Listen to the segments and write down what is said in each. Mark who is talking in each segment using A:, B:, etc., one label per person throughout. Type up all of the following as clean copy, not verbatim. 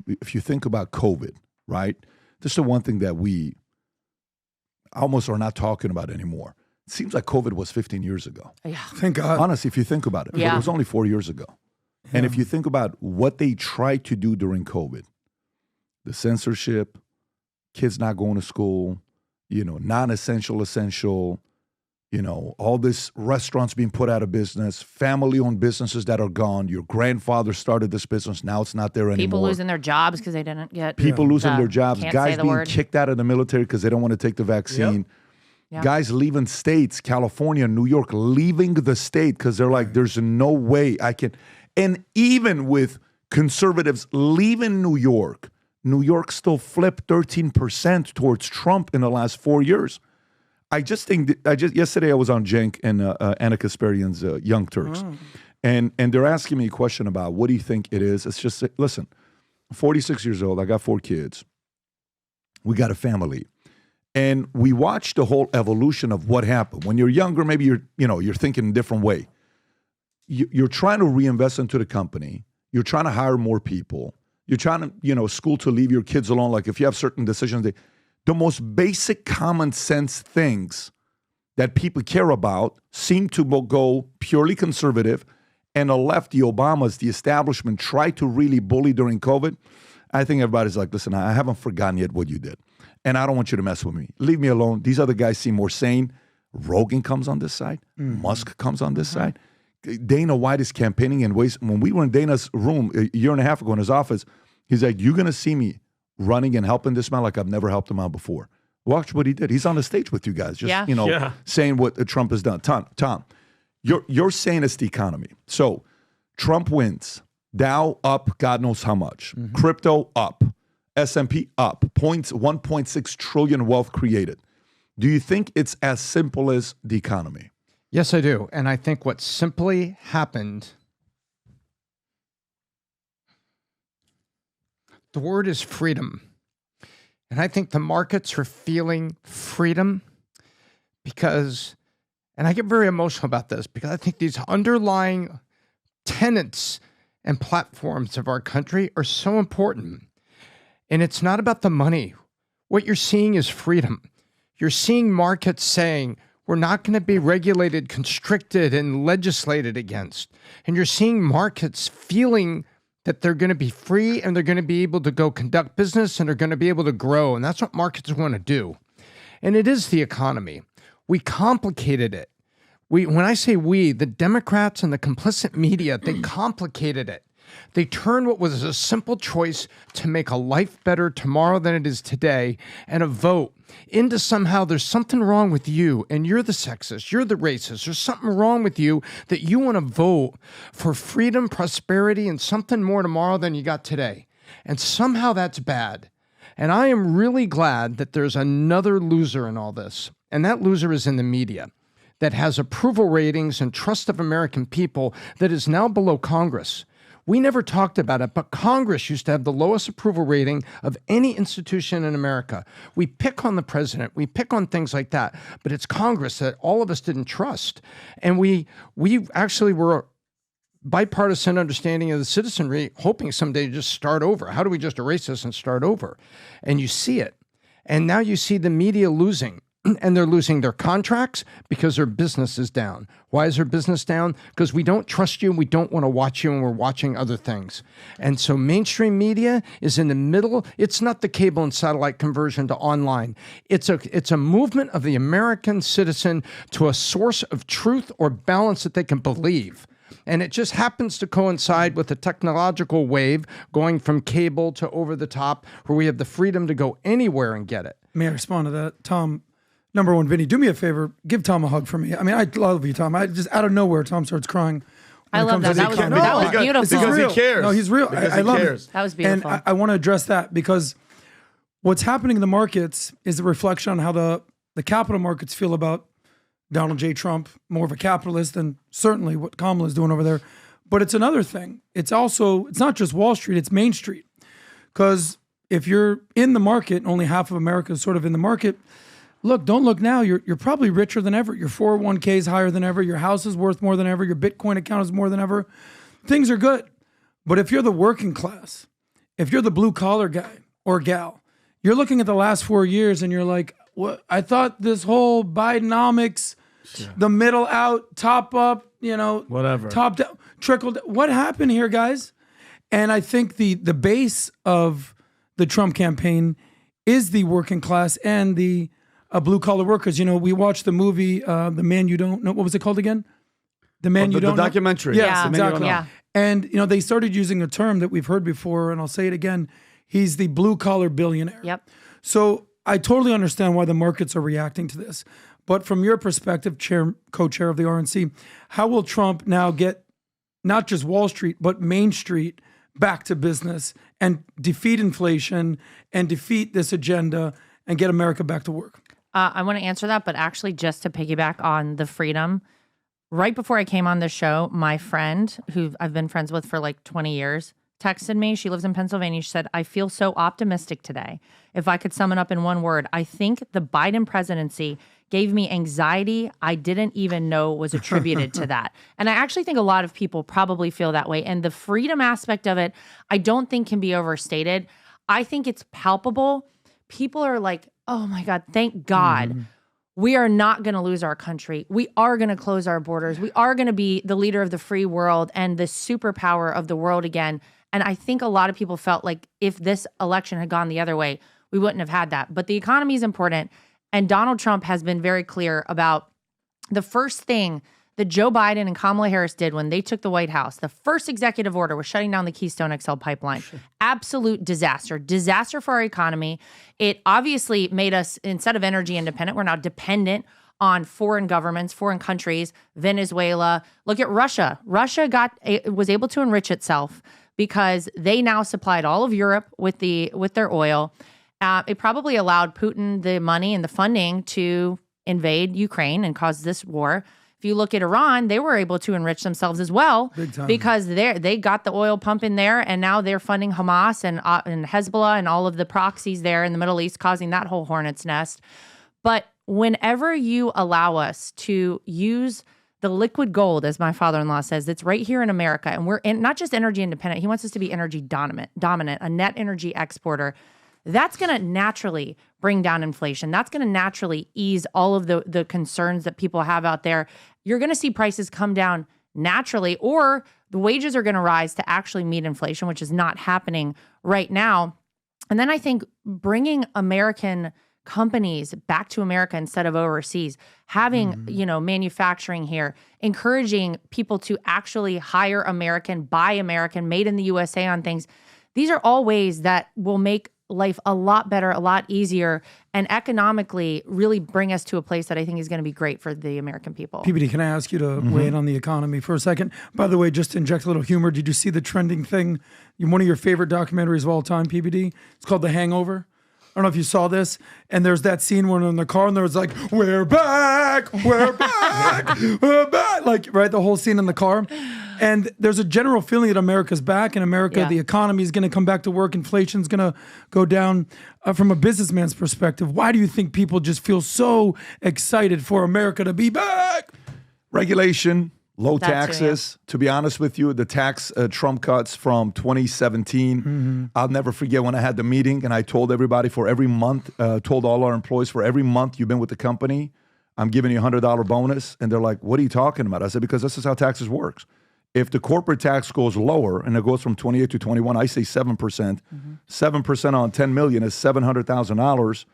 A: if you think about COVID, right? This is the one thing that we almost are not talking about anymore. It seems like COVID was 15 years ago.
B: Yeah.
C: Thank God.
A: Honestly, if you think about it, but it was only 4 years ago. Yeah. And if you think about what they tried to do during COVID, the censorship, kids not going to school, non-essential, essential, all this restaurants being put out of business, family-owned businesses that are gone. Your grandfather started this business. Now it's not there anymore.
B: People losing their jobs because they didn't get
A: people losing their jobs. Guys being
B: word.
A: kicked out of the military because they don't want to take the vaccine. Yep. Yeah. Guys leaving states, California, New York, leaving the state because they're like, there's no way I can. And even with conservatives leaving New York still flipped 13% towards Trump in the last 4 years. I just think yesterday I was on Cenk and Anna Kasparian's Young Turks, and they're asking me a question about what do you think it is. It's just, listen, 46 years old, I got 4 kids, we got a family, and we watched the whole evolution of what happened. When you're younger, maybe you're thinking a different way. You're trying to reinvest into the company. You're trying to hire more people. You're trying to, school to leave your kids alone. Like if you have certain decisions, the most basic common sense things that people care about seem to go purely conservative, and the left, the Obamas, the establishment tried to really bully during COVID. I think everybody's like, listen, I haven't forgotten yet what you did, and I don't want you to mess with me. Leave me alone. These other guys seem more sane. Rogan comes on this side. Musk comes on this side. Dana White is campaigning in ways. When we were in Dana's room a year and a half ago in his office, he's like, you're going to see me running and helping this man like I've never helped him out before. Watch what he did. He's on the stage with you guys, just saying what Trump has done. Tom, you're saying it's the economy. So Trump wins. Dow up, God knows how much. Crypto up. S&P up. 1.6 trillion wealth created. Do you think it's as simple as the economy?
D: Yes, I do. And I think what simply happened, the word is freedom. And I think the markets are feeling freedom because, and I get very emotional about this, because I think these underlying tenets and platforms of our country are so important. And it's not about the money. What you're seeing is freedom. You're seeing markets saying, we're not going to be regulated, constricted, and legislated against. And you're seeing markets feeling that they're going to be free and they're going to be able to go conduct business and they're going to be able to grow. And that's what markets want to do. And it is the economy. We complicated it. When I say we, the Democrats and the complicit media, they complicated it. They turned what was a simple choice to make a life better tomorrow than it is today and a vote into somehow there's something wrong with you and you're the sexist, you're the racist, there's something wrong with you that you want to vote for freedom, prosperity, and something more tomorrow than you got today. And somehow that's bad. And I am really glad that there's another loser in all this. And that loser is in the media that has approval ratings and trust of American people that is now below Congress. We never talked about it, but Congress used to have the lowest approval rating of any institution in America. We pick on the president, we pick on things like that, but it's Congress that all of us didn't trust. And we actually were bipartisan understanding of the citizenry, hoping someday to just start over. How do we just erase this and start over? And you see it. And now you see the media losing. And they're losing their contracts because their business is down. Why is their business down? Because we don't trust you and we don't want to watch you and we're watching other things. And so mainstream media is in the middle. It's not the cable and satellite conversion to online. It's a movement of the American citizen to a source of truth or balance that they can believe. And it just happens to coincide with the technological wave going from cable to over the top, where we have the freedom to go anywhere and get it.
C: May I respond to that? Tom, number one, Vinny, do me a favor. Give Tom a hug for me. I mean, I love you, Tom. I just, out of nowhere, Tom starts crying.
B: I love that. That was beautiful.
C: Because
E: he cares.
C: No, he's real. I love it.
B: That was beautiful.
C: And I want to address that because what's happening in the markets is a reflection on how the capital markets feel about Donald J. Trump, more of a capitalist than certainly what Kamala is doing over there. But it's another thing. It's not just Wall Street, it's Main Street. Because if you're in the market, and only half of America is sort of in the market, don't look now. You're probably richer than ever. Your 401k is higher than ever. Your house is worth more than ever. Your Bitcoin account is more than ever. Things are good. But if you're the working class if you're the blue collar guy or gal, you're looking at the last 4 years and you're like, what? I thought this whole Bidenomics, the middle out, top up,
E: whatever,
C: top down, trickle down. What happened here, guys? And I think the base of the Trump campaign is the working class and the blue collar workers. We watched the movie, The Man You Don't Know. What was it called again? The Man You Don't Know.
E: The documentary.
C: Yes,
B: Yeah.
C: exactly.
B: Yeah.
C: And they started using a term that we've heard before, and I'll say it again. He's the blue collar billionaire.
B: Yep.
C: So I totally understand why the markets are reacting to this. But from your perspective, co-chair of the RNC, how will Trump now get not just Wall Street, but Main Street back to business and defeat inflation and defeat this agenda and get America back to work?
B: I want to answer that, but actually just to piggyback on the freedom, right before I came on this show, my friend, who I've been friends with for like 20 years, texted me. She lives in Pennsylvania. She said, I feel so optimistic today. If I could sum it up in one word, I think the Biden presidency gave me anxiety I didn't even know was attributed to that. And I actually think a lot of people probably feel that way. And the freedom aspect of it, I don't think can be overstated. I think it's palpable. People are like, oh my God, thank God. We are not going to lose our country. We are going to close our borders. We are going to be the leader of the free world and the superpower of the world again. And I think a lot of people felt like if this election had gone the other way, we wouldn't have had that. But the economy is important. And Donald Trump has been very clear about the first thing that Joe Biden and Kamala Harris did when they took the White House. The first executive order was shutting down the Keystone XL pipeline. Absolute disaster. Disaster for our economy. It obviously made us, instead of energy independent, we're now dependent on foreign governments, foreign countries, Venezuela. Look at Russia. Russia was able to enrich itself because they now supplied all of Europe with their oil. It probably allowed Putin the money and the funding to invade Ukraine and cause this war. If you look at Iran, they were able to enrich themselves as well because they got the oil pumping there, and now they're funding Hamas and Hezbollah and all of the proxies there in the Middle East, causing that whole hornet's nest. But whenever you allow us to use the liquid gold, as my father-in-law says, that's right here in America, and we're not just energy independent, he wants us to be energy dominant, a net energy exporter. That's going to naturally bring down inflation. That's going to naturally ease all of the concerns that people have out there. You're going to see prices come down naturally, or the wages are going to rise to actually meet inflation, which is not happening right now. And then I think bringing American companies back to America instead of overseas, having, manufacturing here, encouraging people to actually hire American, buy American, made in the USA on things. These are all ways that will make life a lot better, a lot easier, and economically really bring us to a place that I think is going to be great for the American people.
C: PBD, can I ask you to weigh in on the economy for a second? By the way, just to inject a little humor, did you see the trending thing? One of your favorite documentaries of all time, PBD? It's called The Hangover. I don't know if you saw this. And there's that scene when they're in the car and there's like, we're back, we're back, we're back. Like, right, the whole scene in the car. And there's a general feeling that America's back. In America, the economy is going to come back to work. Inflation's going to go down. From a businessman's perspective, why do you think people just feel so excited for America to be back?
A: Regulation, low
B: That too,
A: taxes. To be honest with you, the tax Trump cuts from 2017, I'll never forget when I had the meeting and I told everybody for every month, told all our employees for every month you've been with the company, I'm giving you a $100 bonus. And they're like, what are you talking about? I said, because this is how taxes works. If the corporate tax goes lower and it goes from 28 to 21, I say 7%. 7% on 10 million is $700,000.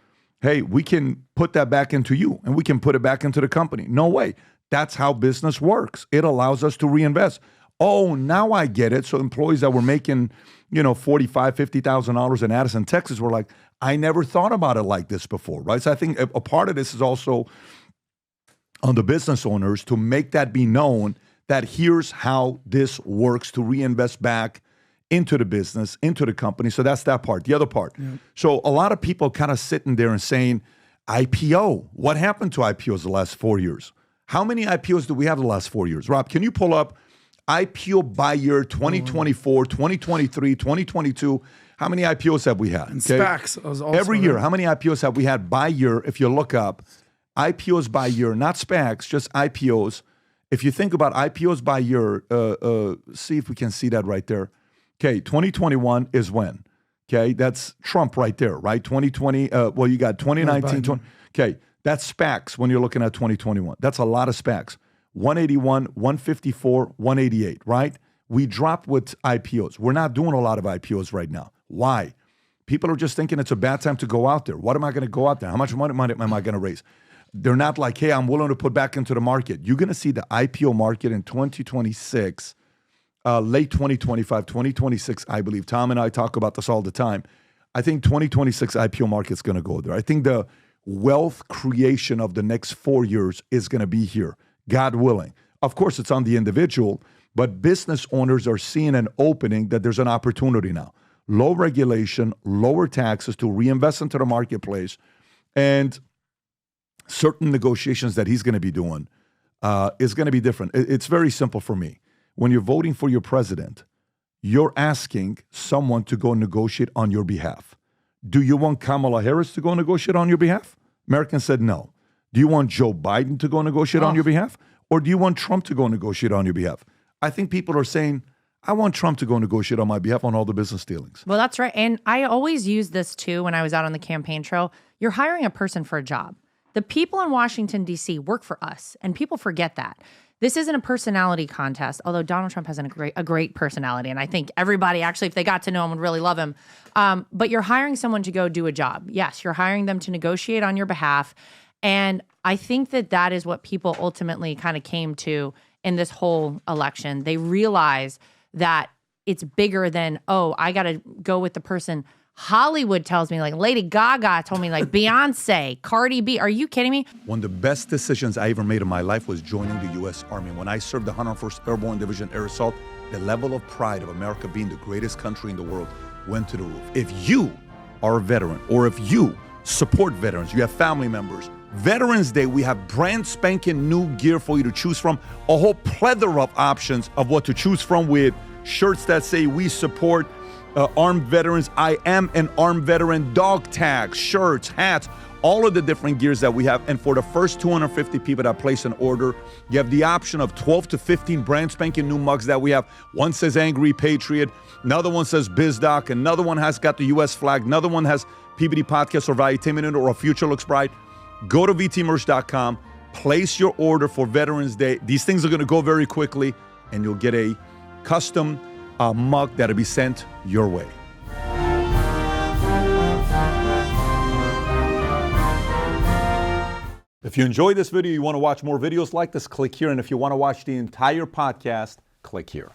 A: Hey, we can put that back into you and we can put it back into the company. No way. That's how business works. It allows us to reinvest. Oh, now I get it. So employees that were making, $45,000, $50,000 in Addison, Texas were like, I never thought about it like this before, right? So I think a part of this is also on the business owners to make that be known that here's how this works to reinvest back into the business, into the company. So that's that part. The other part. Yeah. So a lot of people kind of sitting there and saying, IPO, what happened to IPOs the last 4 years? How many IPOs do we have the last 4 years? Rob, can you pull up IPO by year 2024, 2023, 2022? How many IPOs have we had?
C: And SPACs. Also
A: every year, how many IPOs have we had by year? If you look up IPOs by year, not SPACs, just IPOs. If you think about IPOs by year, see if we can see that right there. Okay, 2021 is when? Okay, that's Trump right there, right? 2020, well, you got 2019, 20, okay, that's SPACs when you're looking at 2021. That's a lot of SPACs. 181, 154, 188, right? We dropped with IPOs. We're not doing a lot of IPOs right now. Why? People are just thinking it's a bad time to go out there. What am I going to go out there? How much money am I going to raise? They're not like, hey, I'm willing to put back into the market. You're going to see the IPO market in 2026, late 2025, 2026, I believe. Tom and I talk about this all the time. I think 2026 IPO market's going to go there. I think the wealth creation of the next 4 years is going to be here, God willing. Of course, it's on the individual, but business owners are seeing an opening that there's an opportunity now. Low regulation, lower taxes to reinvest into the marketplace, and certain negotiations that he's going to be doing is going to be different. It's very simple for me. When you're voting for your president, you're asking someone to go negotiate on your behalf. Do you want Kamala Harris to go negotiate on your behalf? Americans said no. Do you want Joe Biden to go negotiate on your behalf? Or do you want Trump to go negotiate on your behalf? I think people are saying, I want Trump to go negotiate on my behalf on all the business dealings.
B: Well, that's right. And I always use this too when I was out on the campaign trail. You're hiring a person for a job. The people in Washington, D.C. work for us, and people forget that. This isn't a personality contest, although Donald Trump has a great personality, and I think everybody actually, if they got to know him, would really love him. But you're hiring someone to go do a job. Yes, you're hiring them to negotiate on your behalf, and I think that is what people ultimately kind of came to in this whole election. They realize that it's bigger than, oh, I got to go with the person Hollywood tells me, like Lady Gaga told me, like Beyonce, Cardi B. Are you kidding me?
A: One of the best decisions I ever made in my life was joining the U.S. Army. When I served the 101st Airborne Division Air Assault, the level of pride of America being the greatest country in the world went to the roof. If you are a veteran, or if you support veterans, you have family members, Veterans Day, we have brand spanking new gear for you to choose from, a whole plethora of options of what to choose from, with shirts that say we support armed veterans, I am an armed veteran, dog tags, shirts, hats, all of the different gears that we have. And for the first 250 people that place an order, you have the option of 12 to 15 brand spanking new mugs that we have. One says Angry Patriot, another one says BizDoc, another one has got the U.S. flag, another one has PBD Podcast or Valuetainment or A Future Looks Bright. Go to vtmerch.com, place your order for Veterans Day. These things are going to go very quickly, and you'll get a custom mug that'll be sent your way. If you enjoyed this video, you want to watch more videos like this, click here. And if you want to watch the entire podcast, click here.